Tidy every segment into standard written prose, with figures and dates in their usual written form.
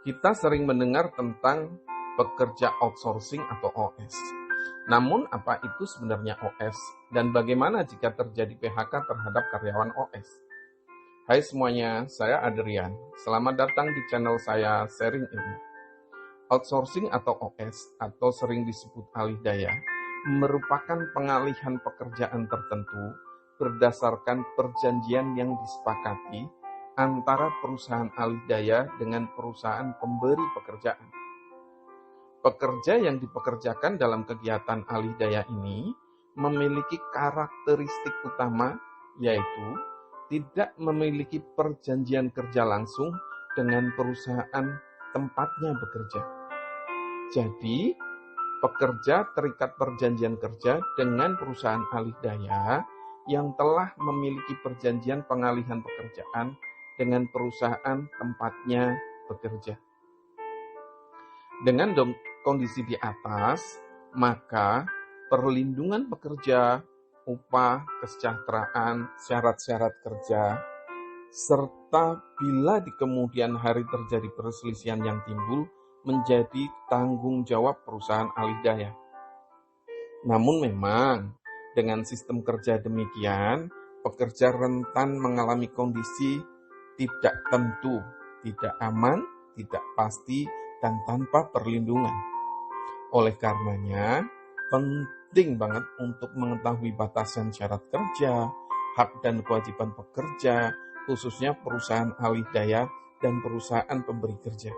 Kita sering mendengar tentang pekerja outsourcing atau OS. Namun, apa itu sebenarnya OS? Dan bagaimana jika terjadi PHK terhadap karyawan OS? Hai semuanya, saya Adrian. Selamat datang di channel saya Sharing Ilmu. Outsourcing atau OS, atau sering disebut alih daya, merupakan pengalihan pekerjaan tertentu berdasarkan perjanjian yang disepakati antara perusahaan alih daya dengan perusahaan pemberi pekerjaan. Pekerja yang dipekerjakan dalam kegiatan alih daya ini memiliki karakteristik utama, yaitu tidak memiliki perjanjian kerja langsung dengan perusahaan tempatnya bekerja. Jadi, pekerja terikat perjanjian kerja dengan perusahaan alih daya yang telah memiliki perjanjian pengalihan pekerjaan dengan perusahaan tempatnya bekerja. Dengan kondisi di atas, maka perlindungan pekerja, upah, kesejahteraan, syarat-syarat kerja, serta bila di kemudian hari terjadi perselisihan yang timbul, menjadi tanggung jawab perusahaan alih daya. Namun memang, dengan sistem kerja demikian, pekerja rentan mengalami kondisi tidak tentu, tidak aman, tidak pasti, dan tanpa perlindungan. Oleh karenanya, penting banget untuk mengetahui batasan syarat kerja, hak dan kewajiban pekerja, khususnya perusahaan alih daya dan perusahaan pemberi kerja.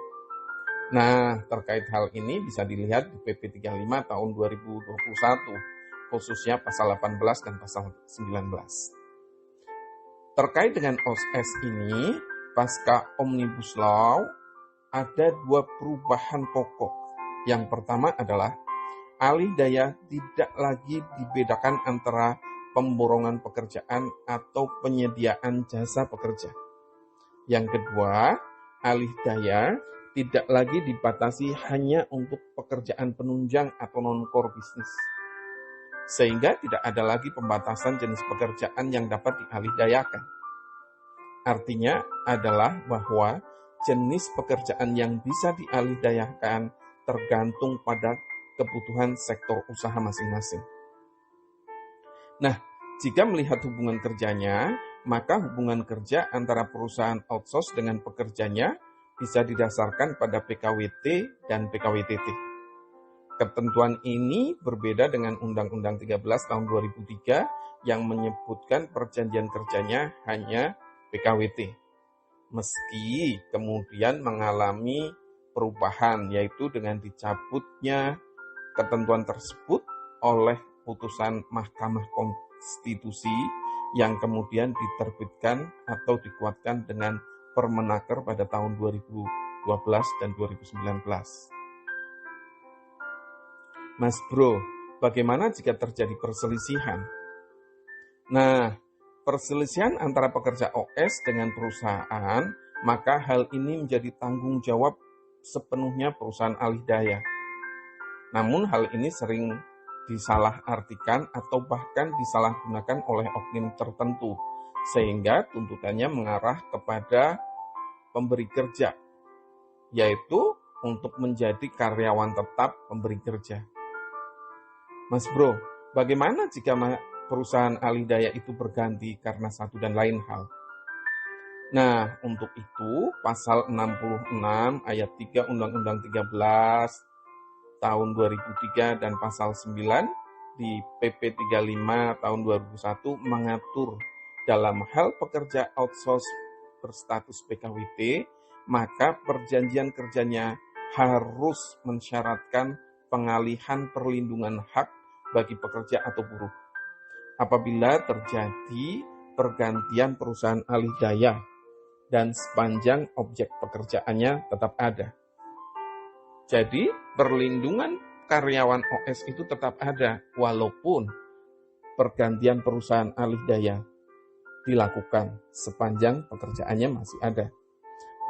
Nah, terkait hal ini bisa dilihat di PP 35 tahun 2021, khususnya pasal 18 dan pasal 19. Terkait dengan OS ini, pasca Omnibus Law, ada dua perubahan pokok. Yang pertama adalah alih daya tidak lagi dibedakan antara pemborongan pekerjaan atau penyediaan jasa pekerja. Yang kedua, alih daya tidak lagi dibatasi hanya untuk pekerjaan penunjang atau non-core bisnis. Sehingga tidak ada lagi pembatasan jenis pekerjaan yang dapat dialihdayakan. Artinya adalah bahwa jenis pekerjaan yang bisa dialihdayakan tergantung pada kebutuhan sektor usaha masing-masing. Nah, jika melihat hubungan kerjanya, maka hubungan kerja antara perusahaan outsource dengan pekerjanya bisa didasarkan pada PKWT dan PKWTT. Ketentuan ini berbeda dengan Undang-Undang 13 tahun 2003 yang menyebutkan perjanjian kerjanya hanya PKWT. Meski kemudian mengalami perubahan, yaitu dengan dicabutnya ketentuan tersebut oleh putusan Mahkamah Konstitusi yang kemudian diterbitkan atau dikuatkan dengan Permenaker pada tahun 2012 dan 2019. Mas Bro, bagaimana jika terjadi perselisihan? Nah, perselisihan antara pekerja OS dengan perusahaan, maka hal ini menjadi tanggung jawab sepenuhnya perusahaan alih daya. Namun hal ini sering disalahartikan atau bahkan disalahgunakan oleh oknum tertentu, sehingga tuntutannya mengarah kepada pemberi kerja, yaitu untuk menjadi karyawan tetap pemberi kerja. Mas Bro, bagaimana jika perusahaan alih daya itu berganti karena satu dan lain hal? Nah, untuk itu pasal 66 ayat 3 Undang-Undang 13 tahun 2003 dan pasal 9 di PP 35 tahun 2001 mengatur dalam hal pekerja outsource berstatus PKWT, maka perjanjian kerjanya harus mensyaratkan pengalihan perlindungan hak bagi pekerja atau buruh apabila terjadi pergantian perusahaan alih daya dan sepanjang objek pekerjaannya tetap ada. Jadi, perlindungan karyawan OS itu tetap ada walaupun pergantian perusahaan alih daya dilakukan sepanjang pekerjaannya masih ada.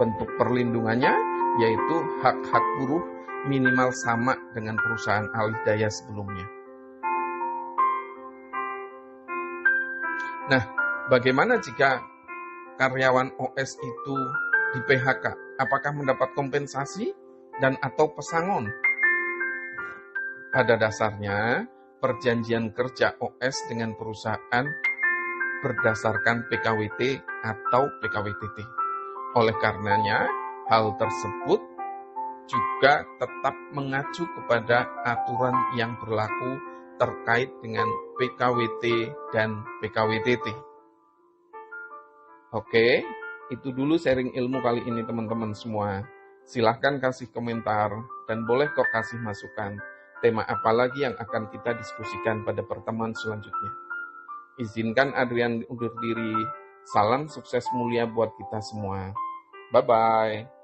Bentuk perlindungannya yaitu hak-hak buruh minimal sama dengan perusahaan alih daya sebelumnya. Nah, bagaimana jika karyawan OS itu di PHK? Apakah mendapat kompensasi dan atau pesangon? Pada dasarnya, perjanjian kerja OS dengan perusahaan berdasarkan PKWT atau PKWTT. Oleh karenanya, hal tersebut juga tetap mengacu kepada aturan yang berlaku terkait dengan PKWT dan PKWTT. Oke, itu dulu sharing ilmu kali ini teman-teman semua. Silahkan kasih komentar dan boleh kok kasih masukan. Tema apa lagi yang akan kita diskusikan pada pertemuan selanjutnya. Izinkan Adrian undur diri. Salam sukses mulia buat kita semua. Bye-bye.